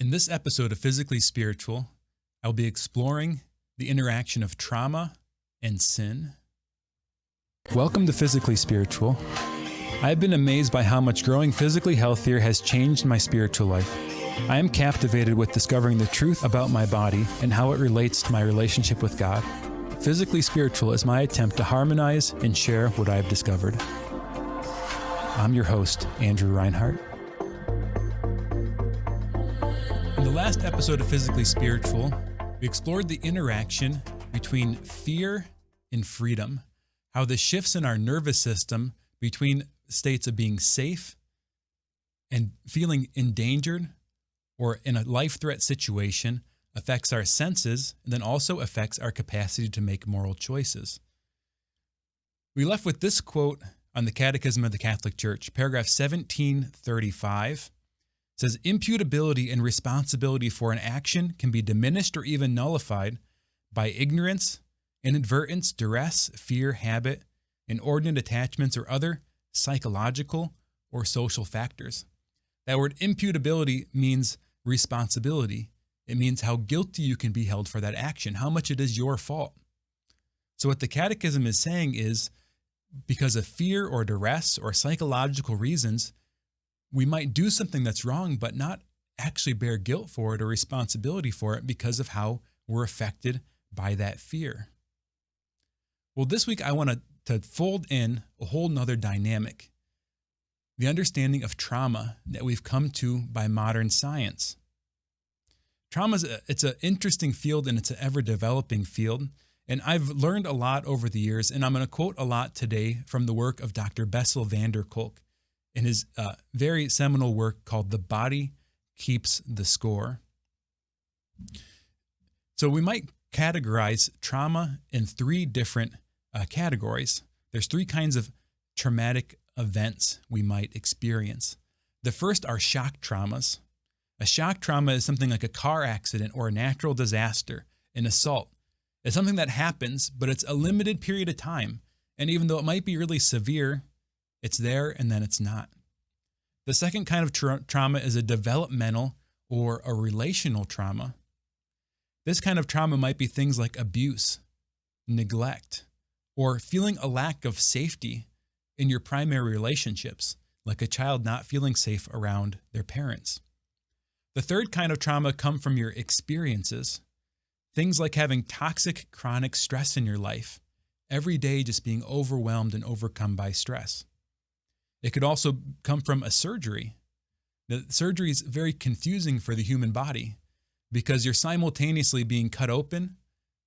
In this episode of Physically Spiritual, I'll be exploring the interaction of trauma and sin. Welcome to Physically Spiritual. I've been amazed by how much growing physically healthier has changed my spiritual life. I am captivated with discovering the truth about my body and how it relates to my relationship with God. Physically Spiritual is my attempt to harmonize and share what I've discovered. I'm your host, Andrew Reinhart. In the last episode of Physically Spiritual, we explored the interaction between fear and freedom, how the shifts in our nervous system between states of being safe and feeling endangered or in a life threat situation affects our senses and then also affects our capacity to make moral choices. We left with this quote on the Catechism of the Catholic Church, paragraph 1735. It says, imputability and responsibility for an action can be diminished or even nullified by ignorance, inadvertence, duress, fear, habit, inordinate attachments, or other psychological or social factors. That word imputability means responsibility. It means how guilty you can be held for that action, how much it is your fault. So what the Catechism is saying is, because of fear or duress or psychological reasons, we might do something that's wrong, but not actually bear guilt for it or responsibility for it because of how we're affected by that fear. Well, this week I want to fold in a whole nother dynamic, the understanding of trauma that we've come to by modern science. Trauma it's an interesting field and it's an ever-developing field. And I've learned a lot over the years, and I'm going to quote a lot today from the work of Dr. Bessel van der Kolk in his very seminal work called The Body Keeps the Score. So we might categorize trauma in three different categories. There's three kinds of traumatic events we might experience. The first are shock traumas. A shock trauma is something like a car accident or a natural disaster, an assault. It's something that happens, but it's a limited period of time. And even though it might be really severe, it's there and then it's not. The second kind of trauma is a developmental or a relational trauma. This kind of trauma might be things like abuse, neglect, or feeling a lack of safety in your primary relationships, like a child not feeling safe around their parents. The third kind of trauma comes from your experiences. Things like having toxic chronic stress in your life, every day just being overwhelmed and overcome by stress. It could also come from a surgery. The surgery is very confusing for the human body because you're simultaneously being cut open,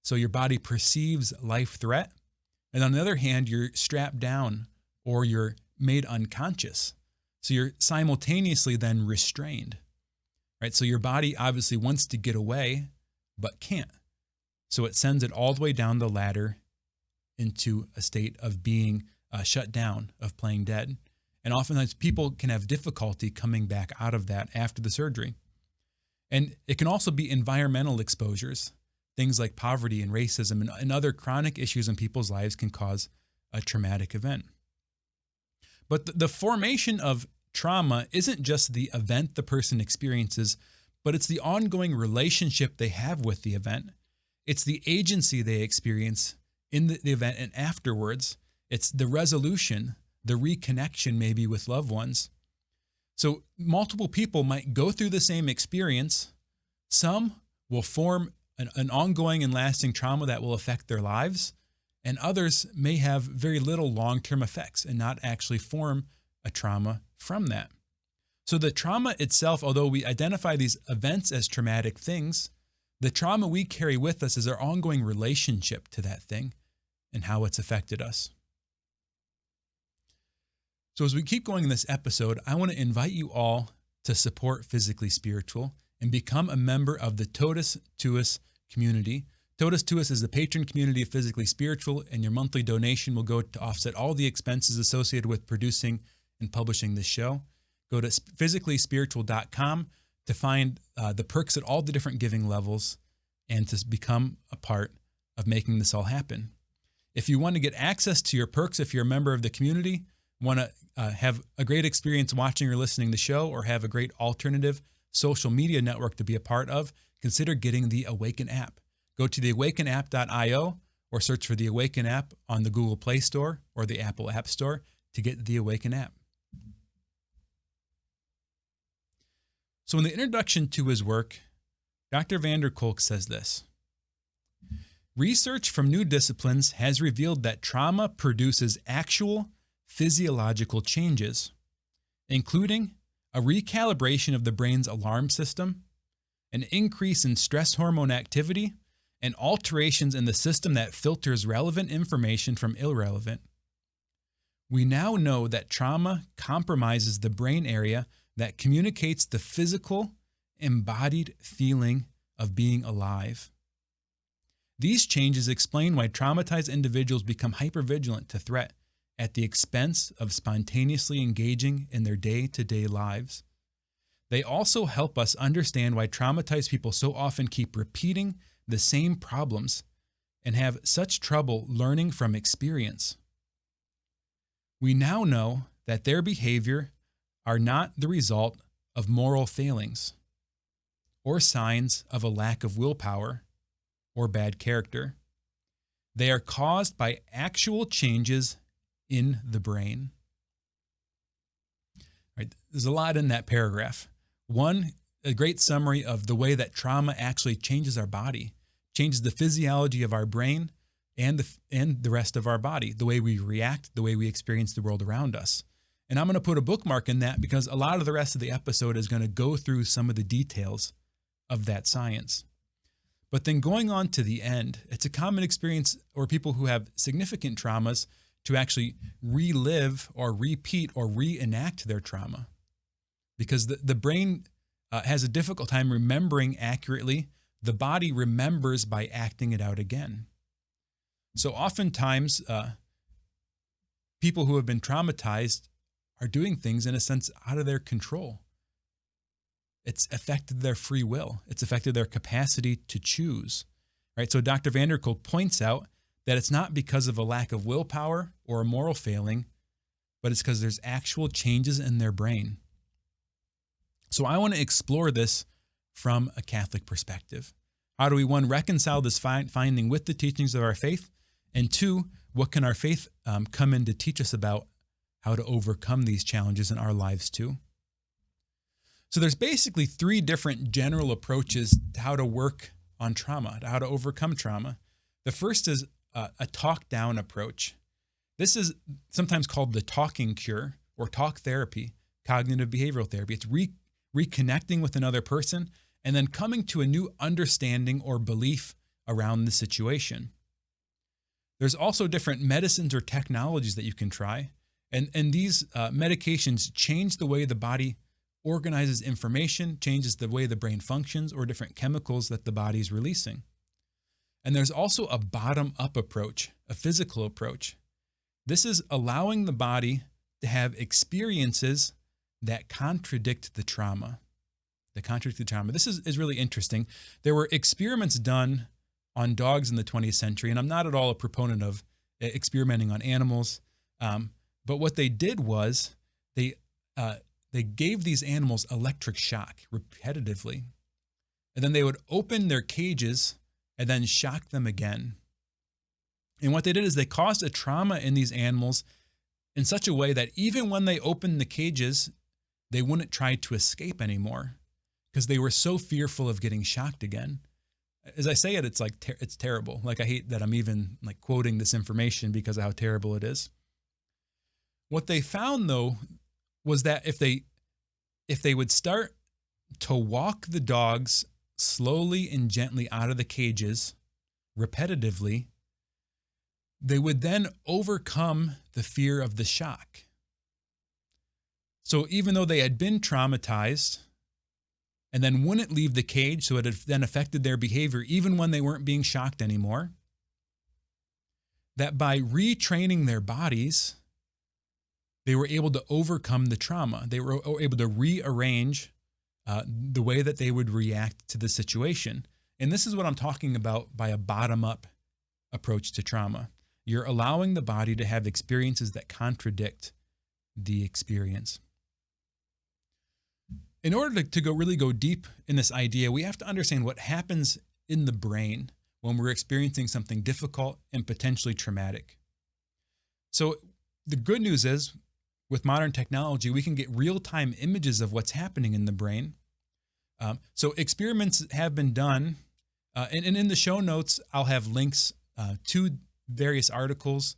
so your body perceives life threat, and on the other hand, you're strapped down or you're made unconscious. So you're simultaneously then restrained, right? So your body obviously wants to get away, but can't. So it sends it all the way down the ladder into a state of being shut down, of playing dead. And oftentimes people can have difficulty coming back out of that after the surgery. And it can also be environmental exposures. Things like poverty and racism and other chronic issues in people's lives can cause a traumatic event. But the formation of trauma isn't just the event the person experiences, but it's the ongoing relationship they have with the event. It's the agency they experience in the event and afterwards. It's the resolution, the reconnection maybe with loved ones. So multiple people might go through the same experience. Some will form an ongoing and lasting trauma that will affect their lives, and others may have very little long-term effects and not actually form a trauma from that. So the trauma itself, although we identify these events as traumatic things, the trauma we carry with us is our ongoing relationship to that thing and how it's affected us. So as we keep going in this episode, I want to invite you all to support Physically Spiritual and become a member of the Totus Tuus community. Totus Tuus is the patron community of Physically Spiritual, and your monthly donation will go to offset all the expenses associated with producing and publishing this show. Go to physicallyspiritual.com to find the perks at all the different giving levels and to become a part of making this all happen. If you want to get access to your perks, if you're a member of the community, want to have a great experience watching or listening to the show, or have a great alternative social media network to be a part of, consider getting the Awaken app. Go to theawakenapp.io or search for the Awaken app on the Google Play Store or the Apple App Store to get the Awaken app. So in the introduction to his work, Dr. van der Kolk says this: research from new disciplines has revealed that trauma produces actual physiological changes, including a recalibration of the brain's alarm system, an increase in stress hormone activity, and alterations in the system that filters relevant information from irrelevant. We now know that trauma compromises the brain area that communicates the physical, embodied feeling of being alive. These changes explain why traumatized individuals become hypervigilant to threat at the expense of spontaneously engaging in their day-to-day lives. They also help us understand why traumatized people so often keep repeating the same problems and have such trouble learning from experience. We now know that their behavior are not the result of moral failings or signs of a lack of willpower or bad character. They are caused by actual changes in the brain. Right, there's a lot in that paragraph. One, a great summary of the way that trauma actually changes our body, changes the physiology of our brain and the rest of our body, the way we react, the way we experience the world around us. And I'm going to put a bookmark in that because a lot of the rest of the episode is going to go through some of the details of that science. But then going on to the end, it's a common experience or people who have significant traumas to actually relive or repeat or reenact their trauma, because the brain has a difficult time remembering accurately. The body remembers by acting it out again. So oftentimes, people who have been traumatized are doing things in a sense out of their control. It's affected their free will. It's affected their capacity to choose. Right? So Dr. van der Kolk points out that it's not because of a lack of willpower or a moral failing, but it's because there's actual changes in their brain. So I want to explore this from a Catholic perspective. How do we, one, reconcile this finding with the teachings of our faith? And two, what can our faith come in to teach us about how to overcome these challenges in our lives too? So there's basically three different general approaches to how to work on trauma, to how to overcome trauma. The first is a talk-down approach. This is sometimes called the talking cure or talk therapy, cognitive behavioral therapy. It's reconnecting with another person and then coming to a new understanding or belief around the situation. There's also different medicines or technologies that you can try. And these medications change the way the body organizes information, changes the way the brain functions, or different chemicals that the body is releasing. And there's also a bottom-up approach, a physical approach. This is allowing the body to have experiences that contradict the trauma. This is really interesting. There were experiments done on dogs in the 20th century, and I'm not at all a proponent of experimenting on animals, but what they did was they gave these animals electric shock repetitively, and then they would open their cages and then shock them again. And what they did is they caused a trauma in these animals in such a way that even when they opened the cages, they wouldn't try to escape anymore because they were so fearful of getting shocked again. As I say it, it's like it's terrible. Like, I hate that I'm even like quoting this information because of how terrible it is. What they found though was that if they would start to walk the dogs slowly and gently out of the cages repetitively, they would then overcome the fear of the shock. So even though they had been traumatized and then wouldn't leave the cage, so it had then affected their behavior even when they weren't being shocked anymore, that by retraining their bodies, they were able to overcome the trauma. They were able to rearrange the way that they would react to the situation. And this is what I'm talking about by a bottom-up approach to trauma. You're allowing the body to have experiences that contradict the experience. in order to really go deep in this idea, we have to understand what happens in the brain when we're experiencing something difficult and potentially traumatic. So the good news is, with modern technology, we can get real-time images of what's happening in the brain. So experiments have been done, and in the show notes, I'll have links to various articles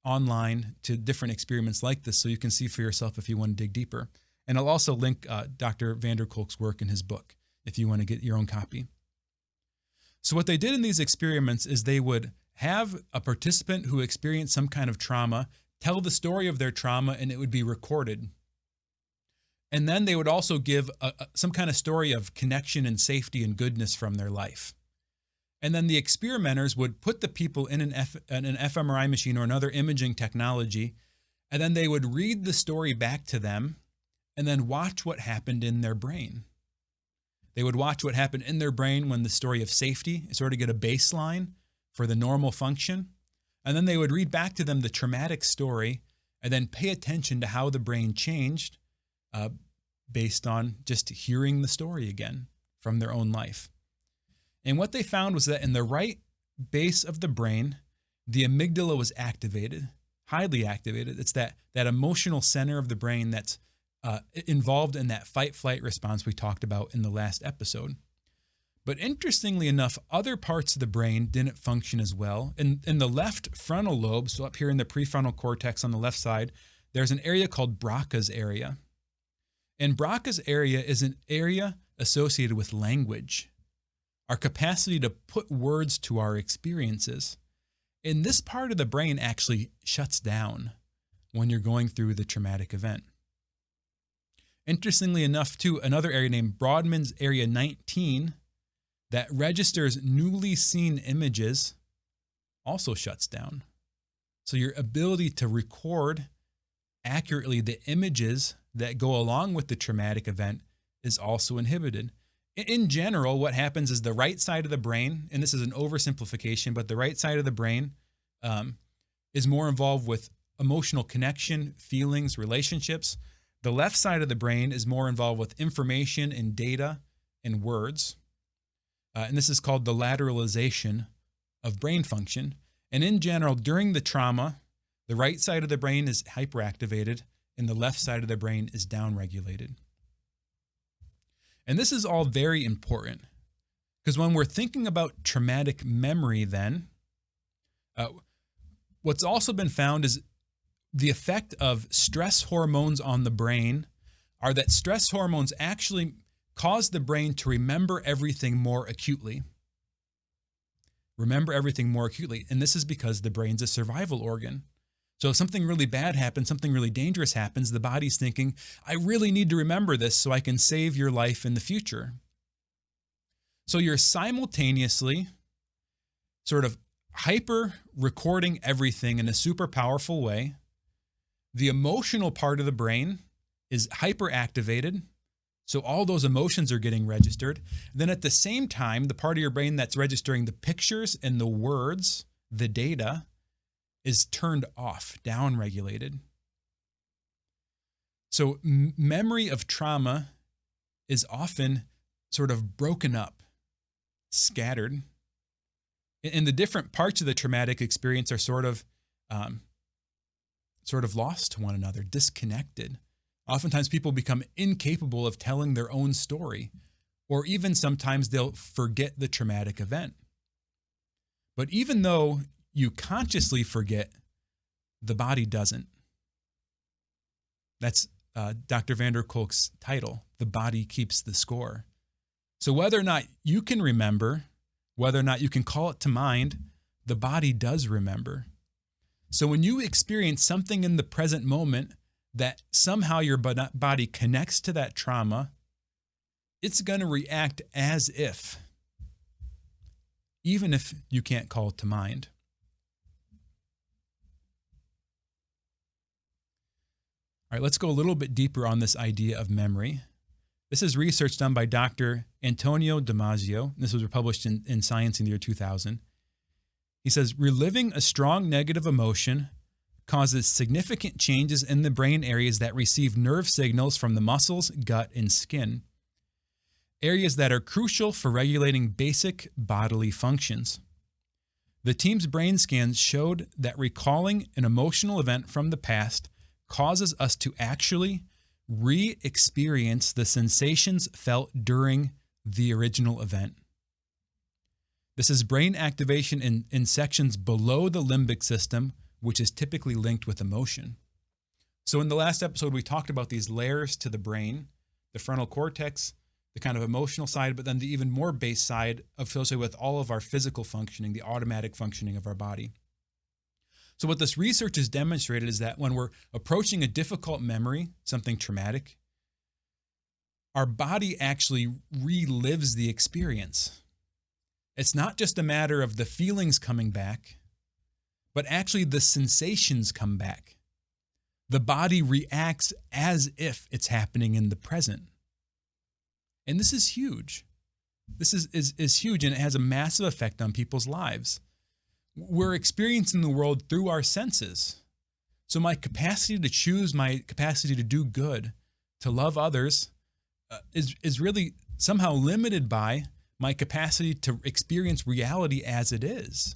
online to different experiments like this, so you can see for yourself if you want to dig deeper. And I'll also link Dr. van der Kolk's work in his book if you want to get your own copy. So what they did in these experiments is they would have a participant who experienced some kind of trauma tell the story of their trauma, and it would be recorded. And then they would also give some kind of story of connection and safety and goodness from their life. And then the experimenters would put the people in an fMRI machine or another imaging technology, and then they would read the story back to them and then watch what happened in their brain. They would watch what happened in their brain when the story of safety, sort of get a baseline for the normal function. And then they would read back to them the traumatic story and then pay attention to how the brain changed based on just hearing the story again from their own life. And what they found was that in the right base of the brain, the amygdala was activated, highly activated. It's that emotional center of the brain that's involved in that fight-flight response we talked about in the last episode. But interestingly enough, other parts of the brain didn't function as well. In the left frontal lobe, so up here in the prefrontal cortex on the left side, there's an area called Broca's area. And Broca's area is an area associated with language, our capacity to put words to our experiences. And this part of the brain actually shuts down when you're going through the traumatic event. Interestingly enough, too, another area named Brodmann's Area 19 that registers newly seen images also shuts down. So your ability to record accurately the images that go along with the traumatic event is also inhibited. In general, what happens is the right side of the brain, and this is an oversimplification, but the right side of the brain is more involved with emotional connection, feelings, relationships. The left side of the brain is more involved with information and data and words. And this is called the lateralization of brain function. And in general, during the trauma, the right side of the brain is hyperactivated and the left side of the brain is downregulated. And this is all very important because when we're thinking about traumatic memory then, what's also been found is the effect of stress hormones on the brain are that stress hormones actually cause the brain to remember everything more acutely. Remember everything more acutely. And this is because the brain's a survival organ. So if something really bad happens, something really dangerous happens, the body's thinking, I really need to remember this so I can save your life in the future. So you're simultaneously sort of hyper recording everything in a super powerful way. The emotional part of the brain is hyperactivated, so all those emotions are getting registered. Then at the same time, the part of your brain that's registering the pictures and the words, the data, is turned off, downregulated. So memory of trauma is often sort of broken up, scattered, and the different parts of the traumatic experience are sort of lost to one another, disconnected. Oftentimes people become incapable of telling their own story, or even sometimes they'll forget the traumatic event. But even though you consciously forget, the body doesn't. That's Dr. van der Kolk's title, The Body Keeps the Score. So whether or not you can remember, whether or not you can call it to mind, the body does remember. So when you experience something in the present moment that somehow your body connects to that trauma, it's going to react as if, even if you can't call it to mind. All right, let's go a little bit deeper on this idea of memory. This is research done by Dr. Antonio Damasio. This was published in Science in the year 2000. He says, reliving a strong negative emotion causes significant changes in the brain areas that receive nerve signals from the muscles, gut, and skin, areas that are crucial for regulating basic bodily functions. The team's brain scans showed that recalling an emotional event from the past causes us to actually re-experience the sensations felt during the original event. This is brain activation in sections below the limbic system, which is typically linked with emotion. So in the last episode, we talked about these layers to the brain, the frontal cortex, the kind of emotional side, but then the even more base side associated with all of our physical functioning, the automatic functioning of our body. So what this research has demonstrated is that when we're approaching a difficult memory, something traumatic, our body actually relives the experience. It's not just a matter of the feelings coming back, but actually the sensations come back. The body reacts as if it's happening in the present. And this is huge. This is huge, and it has a massive effect on people's lives. We're experiencing the world through our senses. So my capacity to choose, my capacity to do good, to love others, is really somehow limited by my capacity to experience reality as it is.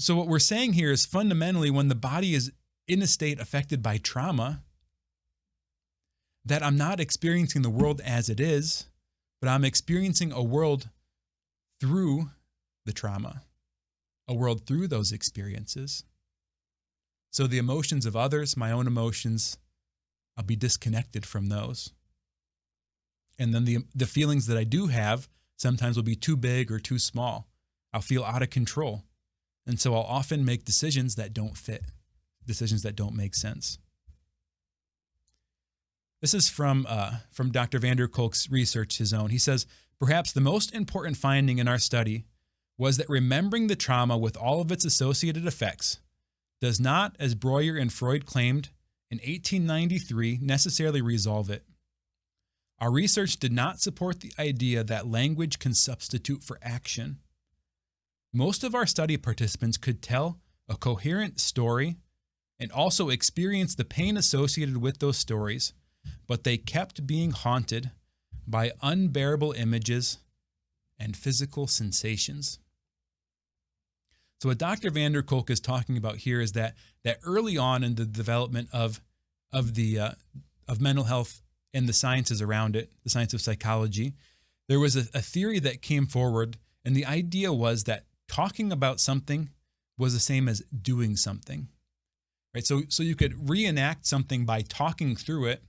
So what we're saying here is fundamentally when the body is in a state affected by trauma, that I'm not experiencing the world as it is, but I'm experiencing a world through the trauma, a world through those experiences. So the emotions of others, my own emotions, I'll be disconnected from those. And then the feelings that I do have sometimes will be too big or too small. I'll feel out of control. And so I'll often make decisions that don't fit, decisions that don't make sense. This is from Dr. van der Kolk's research, his own. He says, perhaps the most important finding in our study was that remembering the trauma with all of its associated effects does not, as Breuer and Freud claimed in 1893, necessarily resolve it. Our research did not support the idea that language can substitute for action. Most of our study participants could tell a coherent story and also experience the pain associated with those stories, but they kept being haunted by unbearable images and physical sensations. So what Dr. van der Kolk is talking about here is that early on in the development of mental health and the sciences around it, the science of psychology, there was a theory that came forward, and the idea was that talking about something was the same as doing something, right? So you could reenact something by talking through it,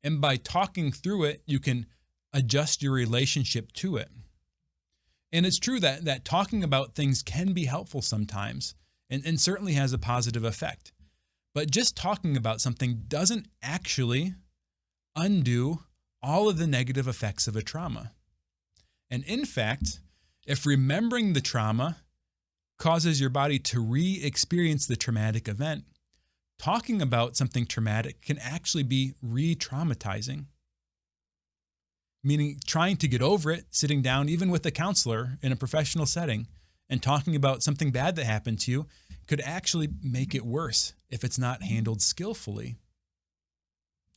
and by talking through it, you can adjust your relationship to it. And it's true that talking about things can be helpful sometimes, and certainly has a positive effect. But just talking about something doesn't actually undo all of the negative effects of a trauma. And in fact, if remembering the trauma causes your body to re-experience the traumatic event, talking about something traumatic can actually be re-traumatizing. Meaning trying to get over it, sitting down even with a counselor in a professional setting and talking about something bad that happened to you could actually make it worse if it's not handled skillfully.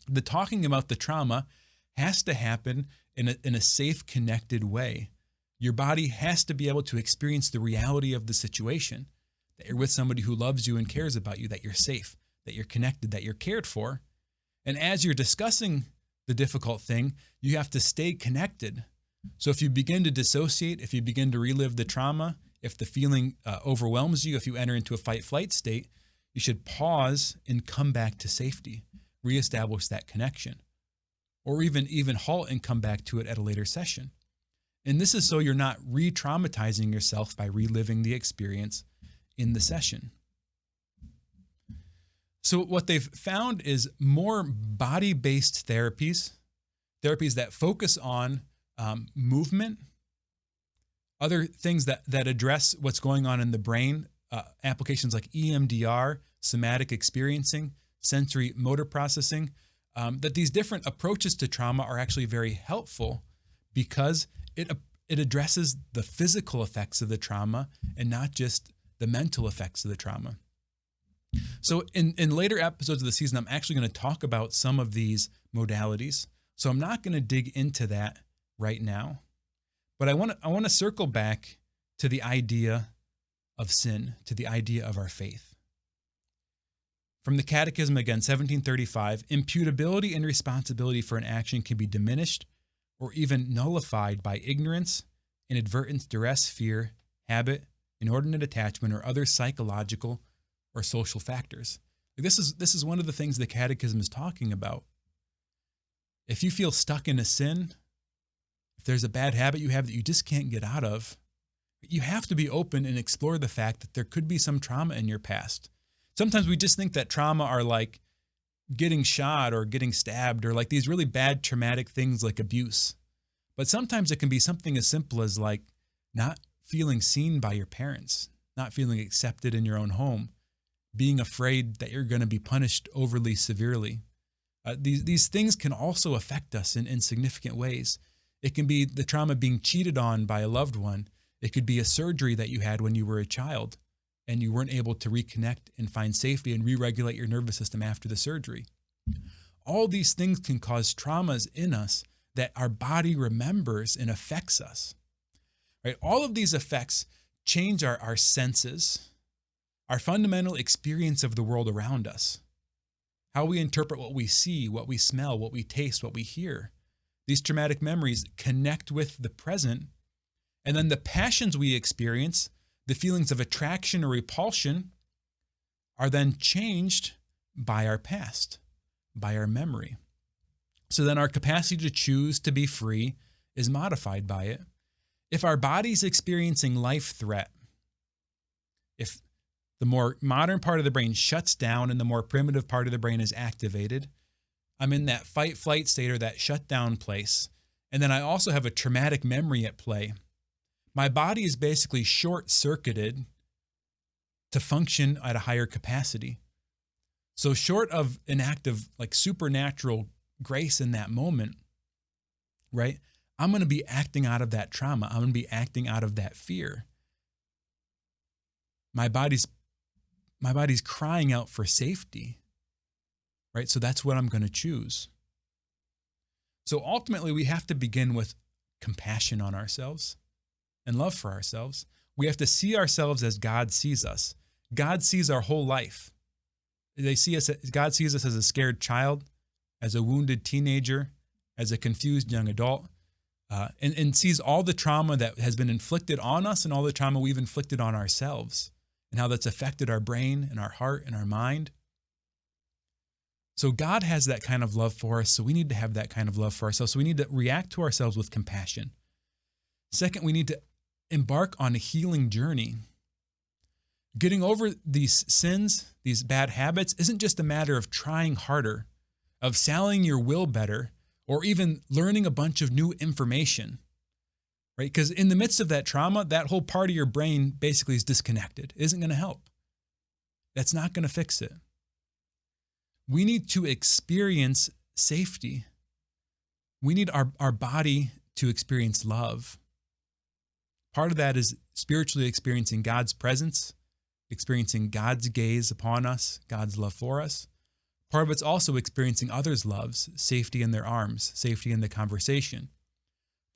The talking about the trauma has to happen in a safe, connected way. Your body has to be able to experience the reality of the situation, that you're with somebody who loves you and cares about you, that you're safe, that you're connected, that you're cared for. And as you're discussing the difficult thing, you have to stay connected. So if you begin to dissociate, if you begin to relive the trauma, if the feeling overwhelms you, if you enter into a fight-flight state, you should pause and come back to safety, reestablish that connection, or even halt and come back to it at a later session. And this is so you're not re-traumatizing yourself by reliving the experience in the session. So what they've found is more body-based therapies that focus on movement, other things that address what's going on in the brain, applications like EMDR, somatic experiencing, sensory motor processing, that these different approaches to trauma are actually very helpful because it addresses the physical effects of the trauma and not just the mental effects of the trauma. So in later episodes of the season, I'm actually going to talk about some of these modalities. So I'm not going to dig into that right now. But I want to circle back to the idea of sin, to the idea of our faith. From the Catechism again, 1735, imputability and responsibility for an action can be diminished or even nullified by ignorance, inadvertence, duress, fear, habit, inordinate attachment, or other psychological or social factors. This is one of the things the Catechism is talking about. If you feel stuck in a sin, if there's a bad habit you have that you just can't get out of, you have to be open and explore the fact that there could be some trauma in your past. Sometimes we just think that trauma are like getting shot or getting stabbed or like these really bad traumatic things like abuse. But sometimes it can be something as simple as like not feeling seen by your parents, not feeling accepted in your own home, being afraid that you're going to be punished overly severely. These things can also affect us in significant ways. It can be the trauma being cheated on by a loved one. It could be a surgery that you had when you were a child and you weren't able to reconnect and find safety and re-regulate your nervous system after the surgery. All these things can cause traumas in us that our body remembers and affects us. Right? All of these effects change our senses, our fundamental experience of the world around us, how we interpret what we see, what we smell, what we taste, what we hear. These traumatic memories connect with the present, and then the passions we experience, the feelings of attraction or repulsion, are then changed by our past, by our memory. So then our capacity to choose to be free is modified by it. If our body's experiencing life threat, if the more modern part of the brain shuts down and the more primitive part of the brain is activated, I'm in that fight, flight state or that shutdown place. And then I also have a traumatic memory at play. My body is basically short-circuited to function at a higher capacity. So short of an act of like supernatural grace in that moment, right? I'm going to be acting out of that trauma. I'm going to be acting out of that fear. My body's crying out for safety, right? So that's what I'm going to choose. So ultimately, we have to begin with compassion on ourselves and love for ourselves. We have to see ourselves as God sees us. God sees our whole life. God sees us as a scared child, as a wounded teenager, as a confused young adult, and sees all the trauma that has been inflicted on us and all the trauma we've inflicted on ourselves and how that's affected our brain and our heart and our mind. So God has that kind of love for us, so we need to have that kind of love for ourselves. So we need to react to ourselves with compassion. Second, we need to embark on a healing journey. Getting over these sins, these bad habits, isn't just a matter of trying harder, of selling your will better, or even learning a bunch of new information, right? Because in the midst of that trauma, that whole part of your brain basically is disconnected. It isn't going to help. That's not going to fix it. We need to experience safety. We need our body to experience love. Part of that is spiritually experiencing God's presence, experiencing God's gaze upon us, God's love for us. Part of it's also experiencing others' loves, safety in their arms, safety in the conversation.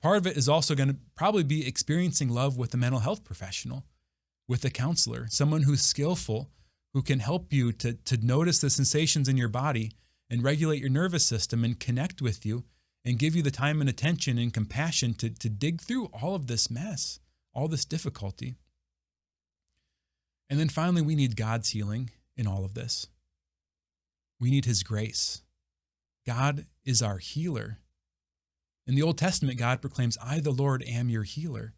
Part of it is also going to probably be experiencing love with a mental health professional, with a counselor, someone who's skillful, who can help you to notice the sensations in your body and regulate your nervous system and connect with you and give you the time and attention and compassion to dig through all of this mess, all this difficulty. And then finally, we need God's healing in all of this. We need His grace. God is our healer. In the Old Testament, God proclaims, "I, the Lord, am your healer."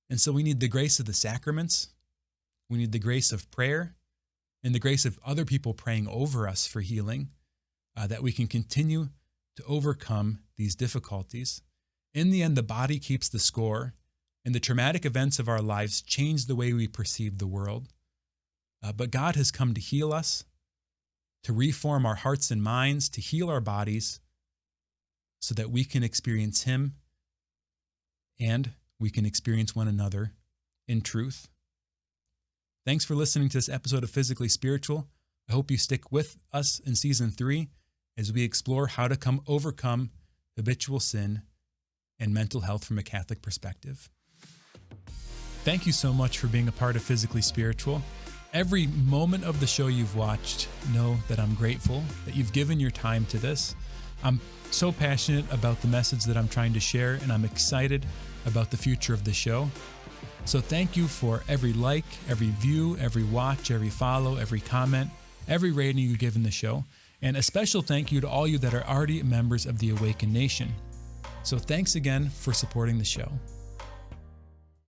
And so we need the grace of the sacraments. We need the grace of prayer and the grace of other people praying over us for healing, that we can continue to overcome these difficulties. In the end, the body keeps the score, and the traumatic events of our lives change the way we perceive the world. But God has come to heal us, to reform our hearts and minds, to heal our bodies, so that we can experience Him and we can experience one another in truth. Thanks for listening to this episode of Physically Spiritual. I hope you stick with us in Season 3 as we explore how to overcome habitual sin and mental health from a Catholic perspective. Thank you so much for being a part of Physically Spiritual. Every moment of the show you've watched, know that I'm grateful that you've given your time to this. I'm so passionate about the message that I'm trying to share, and I'm excited about the future of the show. So thank you for every like, every view, every watch, every follow, every comment, every rating you give in the show. And a special thank you to all you that are already members of the Awakened Nation. So thanks again for supporting the show.